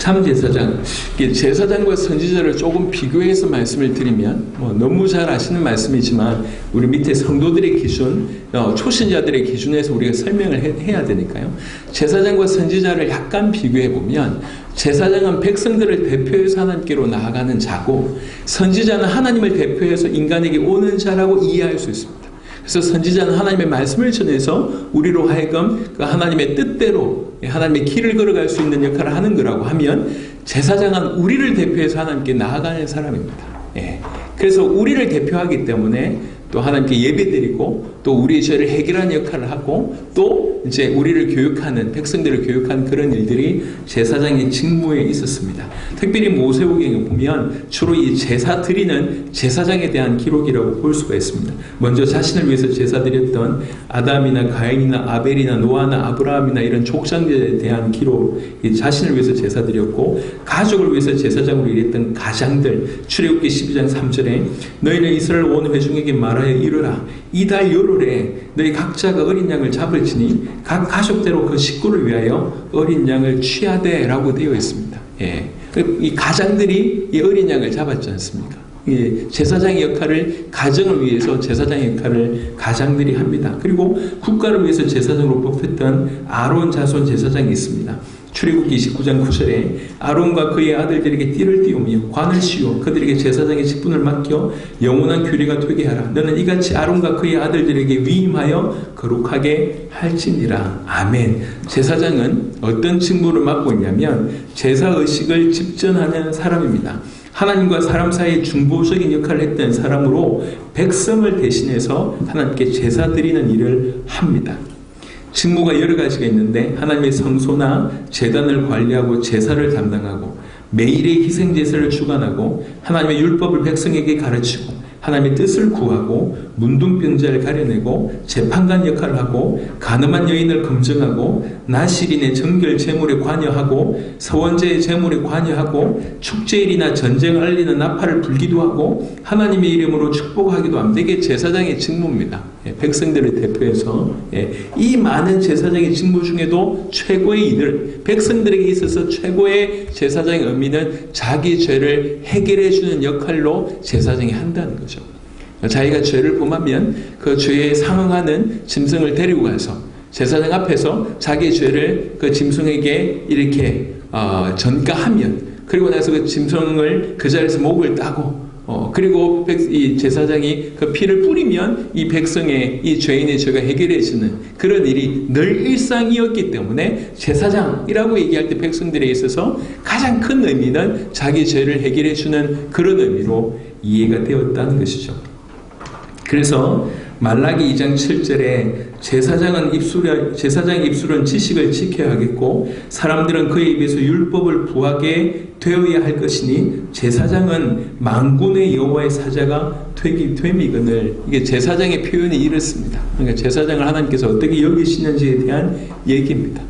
참 제사장, 제사장과 선지자를 조금 비교해서 말씀을 드리면 너무 잘 아시는 말씀이지만 우리 밑에 성도들의 기준, 초신자들의 기준에서 우리가 설명을 해야 되니까요. 제사장과 선지자를 약간 비교해 보면 제사장은 백성들을 대표해서 하나님께로 나아가는 자고 선지자는 하나님을 대표해서 인간에게 오는 자라고 이해할 수 있습니다. 그래서 선지자는 하나님의 말씀을 전해서 우리로 하여금 그 하나님의 뜻대로 하나님의 길을 걸어갈 수 있는 역할을 하는 거라고 하면 제사장은 우리를 대표해서 하나님께 나아가는 사람입니다. 그래서 우리를 대표하기 때문에 또 하나님께 예배드리고 또 우리의 죄를 해결하는 역할을 하고 또 이제 우리를 교육하는, 백성들을 교육하는 그런 일들이 제사장의 직무에 있었습니다. 특별히 모세오경에 보면 주로 이 제사 드리는 제사장에 대한 기록이라고 볼 수가 있습니다. 먼저 자신을 위해서 제사 드렸던 아담이나 가인이나 아벨이나 노아나 아브라함이나 이런 족장들에 대한 기록, 자신을 위해서 제사 드렸고 가족을 위해서 제사장으로 일했던 가장들, 출애굽기 12장 3절에 너희는 이스라엘 온 회중에게 말하여 이르라 이달 요롤에 너희 각자가 어린 양을 잡을지니 각 가족대로 그 식구를 위하여 어린 양을 취하되 라고 되어 있습니다. 이 가장들이 이 어린 양을 잡았지 않습니까? 제사장의 역할을, 가정을 위해서 제사장의 역할을 가장들이 합니다. 그리고 국가를 위해서 제사장으로 뽑혔던 아론 자손 제사장이 있습니다. 출애굽기 29장 9절에 아론과 그의 아들들에게 띠를 띄우며 관을 씌워 그들에게 제사장의 직분을 맡겨 영원한 규례가 되게 하라. 너는 이같이 아론과 그의 아들들에게 위임하여 거룩하게 할지니라. 아멘. 제사장은 어떤 직무를 맡고 있냐면 제사의식을 집전하는 사람입니다. 하나님과 사람 사이의 중보적인 역할을 했던 사람으로 백성을 대신해서 하나님께 제사 드리는 일을 합니다. 직무가 여러 가지가 있는데 하나님의 성소나 제단을 관리하고 제사를 담당하고 매일의 희생제사를 주관하고 하나님의 율법을 백성에게 가르치고 하나님의 뜻을 구하고 문둥병자를 가려내고 재판관 역할을 하고 간음한 여인을 검증하고 나실인의 정결 제물에 관여하고 서원제의 제물에 관여하고 축제일이나 전쟁을 알리는 나팔을 불기도 하고 하나님의 이름으로 축복하기도 합니다. 이게 제사장의 직무입니다. 백성들을 대표해서 이 많은 제사장의 직무 중에도 최고의 이들, 백성들에게 있어서 최고의 제사장의 의미는 자기 죄를 해결해 주는 역할로 제사장이 한다는 거죠. 자기가 죄를 범하면 그 죄에 상응하는 짐승을 데리고 가서 제사장 앞에서 자기의 죄를 그 짐승에게 이렇게 전가하면, 그리고 나서 그 짐승을 그 자리에서 목을 따고 그리고 이 제사장이 그 피를 뿌리면 이 백성의, 이 죄인의 죄가 해결해지는 그런 일이 늘 일상이었기 때문에 제사장이라고 얘기할 때 백성들에 있어서 가장 큰 의미는 자기 죄를 해결해주는 그런 의미로 이해가 되었다는 것이죠. 그래서 말라기 2장 7절에 제사장의 입술은 지식을 지켜야 하겠고 사람들은 그의 입에서 율법을 구하게 되어야 할 것이니 제사장은 만군의 여호와의 사자가 됨이거늘. 이게 제사장의 표현이 이렇습니다. 그러니까 제사장을 하나님께서 어떻게 여기시는지에 대한 얘기입니다.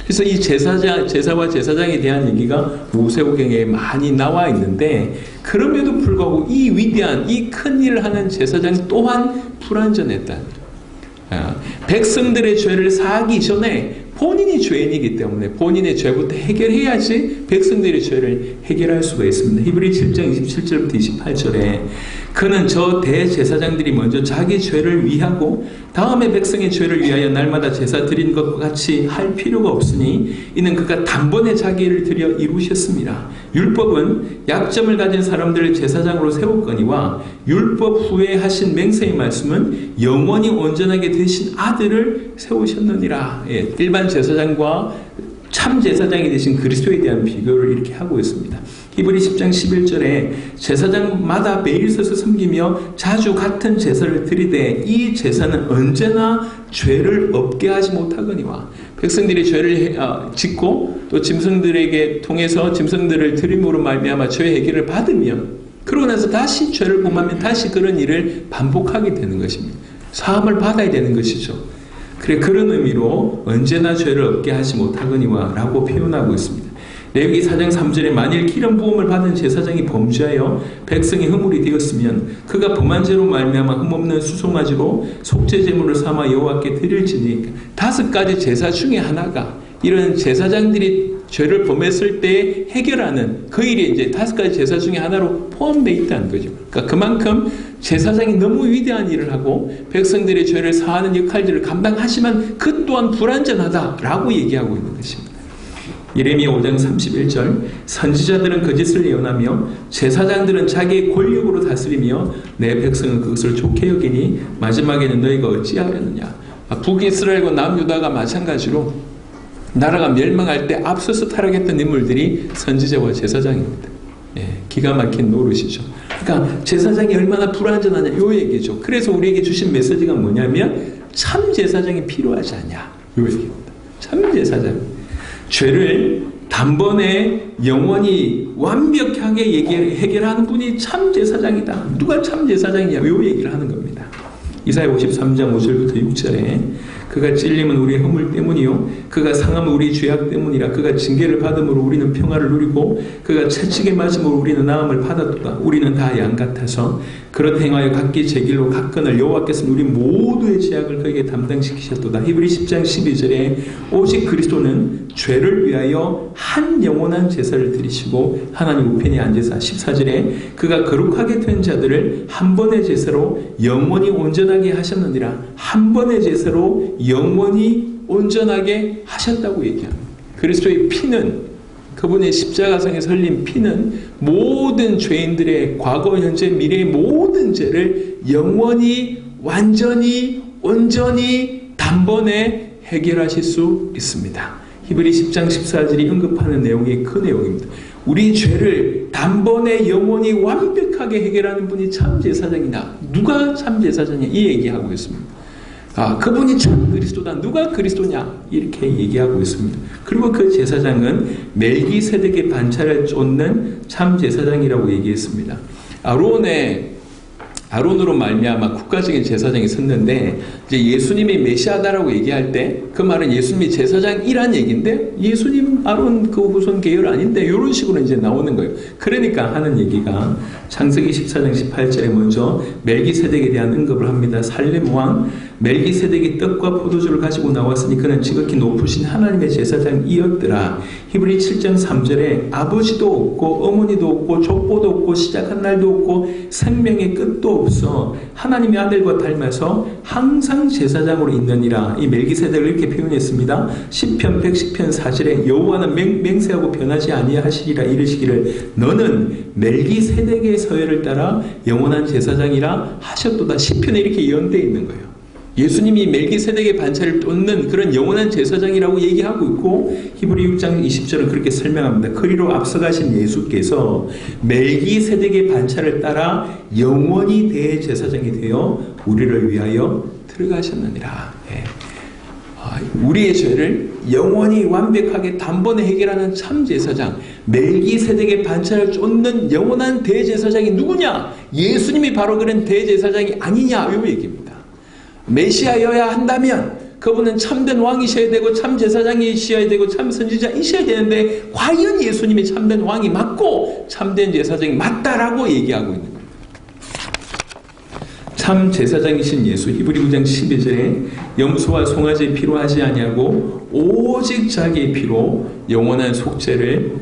그래서 이 제사와 제사장에 대한 얘기가 모세오경에 많이 나와 있는데 그럼에도 불구하고 이 위대한, 이 큰 일을 하는 제사장 또한 불완전했다는 거예요. 백성들의 죄를 사하기 전에 본인이 죄인이기 때문에 본인의 죄부터 해결해야지 백성들의 죄를 해결할 수가 있습니다. 히브리 7장 27절부터 28절에 그는 저 대제사장들이 먼저 자기 죄를 위하고 다음에 백성의 죄를 위하여 날마다 제사 드린 것과 같이 할 필요가 없으니 이는 그가 단번에 자기 일을 드려 이루셨습니다. 율법은 약점을 가진 사람들을 제사장으로 세웠거니와 율법 후에 하신 맹세의 말씀은 영원히 온전하게 되신 아들을 세우셨느니라. 일반 제사장과 참 제사장이 되신 그리스도에 대한 비교를 이렇게 하고 있습니다. 히브리 10장 11절에 제사장마다 매일 서서 섬기며 자주 같은 제사를 드리되 이 제사는 언제나 죄를 없게 하지 못하거니와 백성들이 죄를 짓고 또 짐승들에게 통해서 짐승들을 드림으로 말미암아 죄 해결을 받으면 그러고 나서 다시 죄를 범하면 다시 그런 일을 반복하게 되는 것입니다. 사함을 받아야 되는 것이죠. 그래, 그런 의미로 언제나 죄를 없게 하지 못하거니와 라고 표현하고 있습니다. 레위기 4장 3절에 만일 기름 부음을 받은 제사장이 범죄하여 백성이 허물이 되었으면 그가 범한 죄로 말미암아 흠없는 수송아지로 속죄 제물을 삼아 여호와께 드릴지니 5가지 제사 중에 하나가 이런 제사장들이 죄를 범했을 때 해결하는 그 일이 이제 5가지 제사 중에 하나로 포함되어 있다는 거죠. 그러니까 그만큼 제사장이 너무 위대한 일을 하고 백성들의 죄를 사하는 역할들을 감당하지만 그 또한 불완전하다라고 얘기하고 있는 것입니다. 예레미야 5장 31절 선지자들은 거짓을 예언하며 제사장들은 자기의 권력으로 다스리며 내 백성은 그것을 좋게 여기니 마지막에는 너희가 어찌하려느냐. 북이스라엘과 남유다가 마찬가지로 나라가 멸망할 때 앞서서 타락했던 인물들이 선지자와 제사장입니다. 기가 막힌 노릇이죠. 그러니까 제사장이 얼마나 불완전하냐 요 얘기죠. 그래서 우리에게 주신 메시지가 뭐냐면 참 제사장이 필요하지 않냐 요 얘기입니다. 참 제사장 죄를 단번에 영원히 완벽하게 해결하는 분이 참 제사장이다. 누가 참 제사장이냐 요 얘기를 하는 겁니다. 이사야 53장 5절부터 6절에 그가 찔림은 우리의 허물 때문이요 그가 상함은 우리의 죄악 때문이라. 그가 징계를 받음으로 우리는 평화를 누리고 그가 채찍에 맞음으로 우리는 나음을 받았도다. 우리는 다 양 같아서 그런 행하여 각기 제 길로 갔거늘 여호와께서는 우리 모두의 죄악을 그에게 담당시키셨도다. 히브리 10장 12절에 오직 그리스도는 죄를 위하여 한 영원한 제사를 드리시고 하나님 우편에 앉으사 14절에 그가 거룩하게 된 자들을 한 번의 제사로 영원히 온전하게 하셨느니라. 한 번의 제사로 영원히 온전하게 하셨다고 얘기합니다. 그리스도의 피는 그분의 십자가상에서 흘린 피는 모든 죄인들의 과거, 현재, 미래의 모든 죄를 영원히 완전히 온전히 단번에 해결하실 수 있습니다. 히브리 10장 14절이 언급하는 내용이 그 내용입니다. 우리 죄를 단번에 영원히 완벽하게 해결하는 분이 참 제사장이다. 누가 참 제사장이냐 이 얘기하고 있습니다. 그분이 참 그리스도다. 누가 그리스도냐 이렇게 얘기하고 있습니다. 그리고 그 제사장은 멜기세덱의 반차를 쫓는 참 제사장이라고 얘기했습니다. 아론으로 말미암아 국가적인 제사장이 섰는데 이제 예수님이 메시아다라고 얘기할 때 그 말은 예수님이 제사장이란 얘기인데 예수님 아론 그 후손 계열 아닌데 이런 식으로 이제 나오는 거예요. 그러니까 하는 얘기가 창세기 14장 18절에 먼저 멜기세덱에 대한 언급을 합니다. 살렘 왕 멜기세덱이 떡과 포도주를 가지고 나왔으니 그는 지극히 높으신 하나님의 제사장이었더라. 히브리 7장 3절에 아버지도 없고 어머니도 없고 족보도 없고 시작한 날도 없고 생명의 끝도 없어 하나님의 아들과 닮아서 항상 제사장으로 있느니라. 이 멜기세덱을 이렇게 표현했습니다. 시편 110편 4절에 여호와는 맹세하고 변하지 아니하시리라 이르시기를 너는 멜기세덱의 서열을 따라 영원한 제사장이라 하셨도다. 시편에 이렇게 예언되어 있는 거예요. 예수님이 멜기세덱의 반차를 쫓는 그런 영원한 제사장이라고 얘기하고 있고 히브리 6장 20절은 그렇게 설명합니다. 그리로 앞서가신 예수께서 멜기세덱의 반차를 따라 영원히 대제사장이 되어 우리를 위하여 들어가셨느니라. 우리의 죄를 영원히 완벽하게 단번에 해결하는 참 제사장 멜기세덱의 반차를 쫓는 영원한 대제사장이 누구냐? 예수님이 바로 그런 대제사장이 아니냐 이 얘기입니다. 메시아여야 한다면 그분은 참된 왕이셔야 되고 참 제사장이셔야 되고 참 선지자이셔야 되는데 과연 예수님이 참된 왕이 맞고 참된 제사장이 맞다라고 얘기하고 있는 거예요. 참 제사장이신 예수 히브리 9장 12절에 염소와 송아지의 피로 하지 아니하고 오직 자기의 피로 영원한 속죄를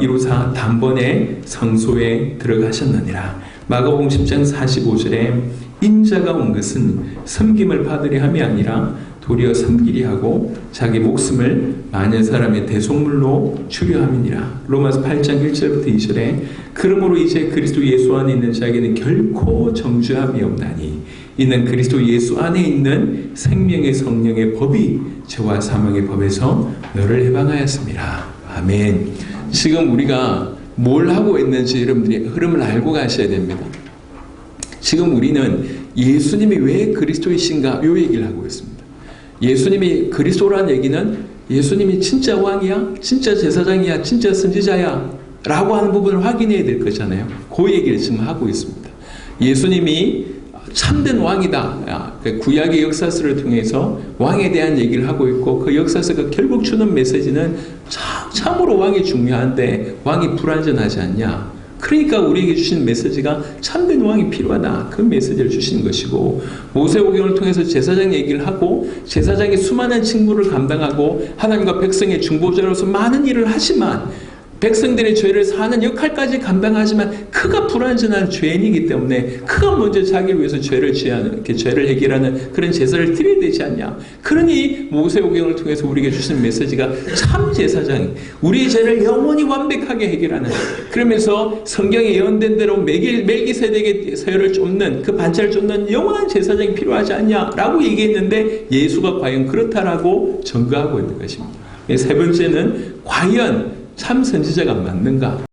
이루사 단번에 성소에 들어가셨느니라. 마가복음 10장 45절에 인자가 온 것은 섬김을 받으려 함이 아니라 도리어 섬기리 하고 자기 목숨을 많은 사람의 대속물로 주려 함이니라. 로마서 8장 1절부터 2절에 그러므로 이제 그리스도 예수 안에 있는 자에게는 결코 정죄함이 없나니 이는 그리스도 예수 안에 있는 생명의 성령의 법이 죄와 사망의 법에서 너를 해방하였습니다. 아멘. 지금 우리가 뭘 하고 있는지 여러분들이 흐름을 알고 가셔야 됩니다. 지금 우리는 예수님이 왜 그리스도이신가 이 얘기를 하고 있습니다. 예수님이 그리스도라는 얘기는 예수님이 진짜 왕이야? 진짜 제사장이야? 진짜 선지자야? 라고 하는 부분을 확인해야 될 거잖아요. 그 얘기를 지금 하고 있습니다. 예수님이 참된 왕이다. 구약의 역사서를 통해서 왕에 대한 얘기를 하고 있고 그 역사서가 결국 주는 메시지는 참으로 왕이 중요한데 왕이 불완전하지 않냐? 그러니까 우리에게 주신 메시지가 참된 왕이 필요하다. 그 메시지를 주신 것이고, 모세오경을 통해서 제사장 얘기를 하고 제사장이 수많은 직무를 감당하고 하나님과 백성의 중보자로서 많은 일을 하지만 백성들의 죄를 사하는 역할까지 감당하지만 그가 불완전한 죄인이기 때문에 그가 먼저 자기를 위해서 죄를 해결하는 그런 제사를 드려야 되지 않냐. 그러니 모세오경을 통해서 우리에게 주신 메시지가 참 제사장, 우리의 죄를 영원히 완벽하게 해결하는, 그러면서 성경에 예언된 대로 멜기세덱의 서열을 쫓는, 그 반차를 쫓는 영원한 제사장이 필요하지 않냐라고 얘기했는데 예수가 과연 그렇다라고 증거하고 있는 것입니다. 세 번째는 과연 참 선지자가 맞는가?